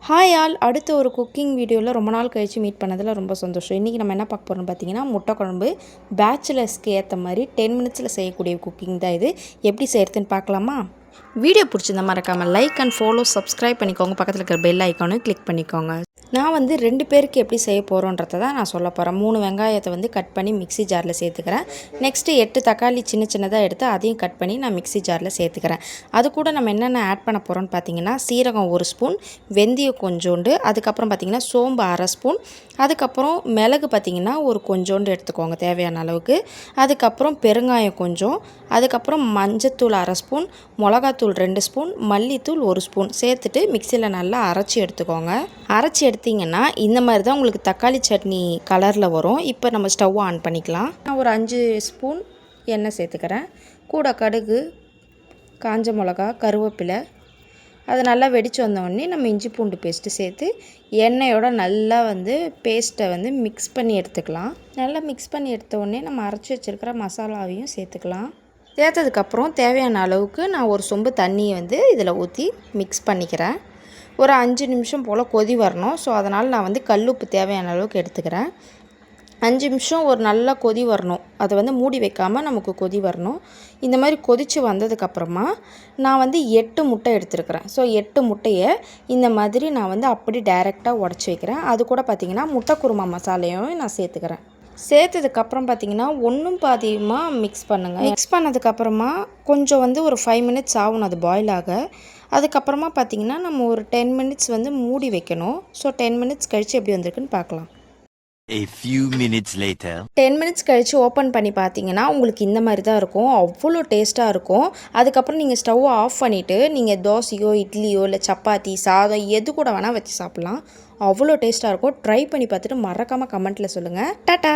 Hi all, அடுத்த ஒரு cooking வீடியோவில் ரொம்ப நாள் கழித்து மீட் பண்ணதில் ரொம்ப சந்தோஷம். இன்றைக்கி நம்ம என்ன பார்க்க போகிறோம்னு பார்த்தீங்கன்னா, முட்டை குழம்பு பேச்சுலர்ஸ்க்கு ஏற்ற மாதிரி 10 மினிட்ஸில் செய்யக்கூடிய குக்கிங் தான் இது. எப்படி செய்கிறதுன்னு பார்க்கலாமா? வீடியோ பிடிச்சிருந்தா மறக்காமல் லைக் அண்ட் ஃபாலோ சப்ஸ்கிரைப் பண்ணிக்கோங்க. பக்கத்தில் இருக்கிற பெல் ஐக்கானும் கிளிக் பண்ணிக்கோங்க. நான் 2 பேருக்கு எப்படி செய்ய போகிறோன்றதை தான் நான் சொல்ல போகிறேன். 3 வெங்காயத்தை கட் பண்ணி மிக்ஸி ஜாரில் சேர்த்துக்கிறேன். நெக்ஸ்ட்டு 8 தக்காளி சின்னதாக எடுத்து அதையும் கட் பண்ணி நான் மிக்ஸி ஜாரில் சேர்த்துக்கிறேன். அது கூட நம்ம என்னென்ன ஆட் பண்ண போகிறோன்னு பார்த்தீங்கன்னா, சீரகம் 1 ஸ்பூன், வெந்தயம் கொஞ்சோண்டு, அதுக்கப்புறம் பார்த்திங்கன்னா சோம்பு 1/2 ஸ்பூன், அதுக்கப்புறம் மிளகு பார்த்திங்கன்னா ஒரு கொஞ்சோண்டு எடுத்துக்கோங்க தேவையான அளவுக்கு, அதுக்கப்புறம் பெருங்காயம் கொஞ்சம், அதுக்கப்புறம் மஞ்சத்தூள் 1/2 ஸ்பூன், மிளகாத்தூள் 2 ஸ்பூன், மல்லித்தூள் 1 ஸ்பூன் சேர்த்துட்டு மிக்சியில் நல்லா அரைச்சி எடுத்துக்கோங்க. அரைச்சி எடுத்திங்கன்னா இந்த மாதிரி தான் உங்களுக்கு தக்காளி சட்னி கலரில் வரும். இப்போ நம்ம ஸ்டவ் ஆன் பண்ணிக்கலாம். நான் ஒரு 5 ஸ்பூன் எண்ணெய் சேர்த்துக்கிறேன். கூட கடுகு, காஞ்ச மிளகா, கருவேப்பிலை, அது நல்லா வெடித்து வந்தோடனே நம்ம இஞ்சி பூண்டு பேஸ்ட்டு சேர்த்து எண்ணெயோட நல்லா பேஸ்ட்டை மிக்ஸ் பண்ணி எடுத்துக்கலாம். நல்லா மிக்ஸ் பண்ணி எடுத்த உடனே நம்ம அரைச்சி வச்சுருக்கிற மசாலாவையும் சேர்த்துக்கலாம். சேர்த்ததுக்கப்புறம் தேவையான அளவுக்கு நான் ஒரு சொம்பு தண்ணியை இதில் ஊற்றி மிக்ஸ் பண்ணிக்கிறேன். ஒரு 5 நிமிஷம் போல் கொதி வரணும். ஸோ அதனால் நான் கல்லுப்பு தேவையான அளவுக்கு எடுத்துக்கிறேன். 5 நிமிஷம் ஒரு நல்லா கொதி வரணும். அதை மூடி வைக்காமல் நமக்கு கொதி வரணும். இந்த மாதிரி கொதித்து வந்ததுக்கப்புறமா நான் 8 முட்டை எடுத்துருக்கிறேன். ஸோ 8 முட்டையை இந்த மாதிரி நான் அப்படி டைரெக்டாக உடச்சி வைக்கிறேன். அது கூட பார்த்திங்கன்னா முட்டை குருமா மசாலையும் நான் சேர்த்துக்கிறேன். சேர்த்ததுக்கப்புறம் பார்த்திங்கன்னா ஒன்றும் பாதியமாக மிக்ஸ் பண்ணுங்கள். மிக்ஸ் பண்ணதுக்கப்புறமா கொஞ்சம் ஒரு 5 மினிட்ஸ் ஆகணும் அது பாயில் ஆக. அதுக்கப்புறமா பார்த்திங்கன்னா நம்ம ஒரு 10 மினிட்ஸ் மூடி வைக்கணும். ஸோ 10 மினிட்ஸ் கழித்து எப்படி வந்திருக்குன்னு பார்க்கலாம். A few minutes later 10 minutes கழித்து ஓப்பன் பண்ணி பார்த்தீங்கன்னா உங்களுக்கு இந்த மாதிரி தான் இருக்கும். அவ்வளோ டேஸ்ட்டாக இருக்கும். அதுக்கப்புறம் நீங்கள் ஸ்டவ் ஆஃப் பண்ணிவிட்டு நீங்கள் தோசையோ இட்லியோ இல்லை சப்பாத்தி சாதம் எது கூட வேணால் வச்சு சாப்பிட்லாம். அவ்வளோ டேஸ்ட்டாக இருக்கும். ட்ரை பண்ணி பார்த்துட்டு மறக்காமல் கமெண்ட்டில் சொல்லுங்கள். டாட்டா.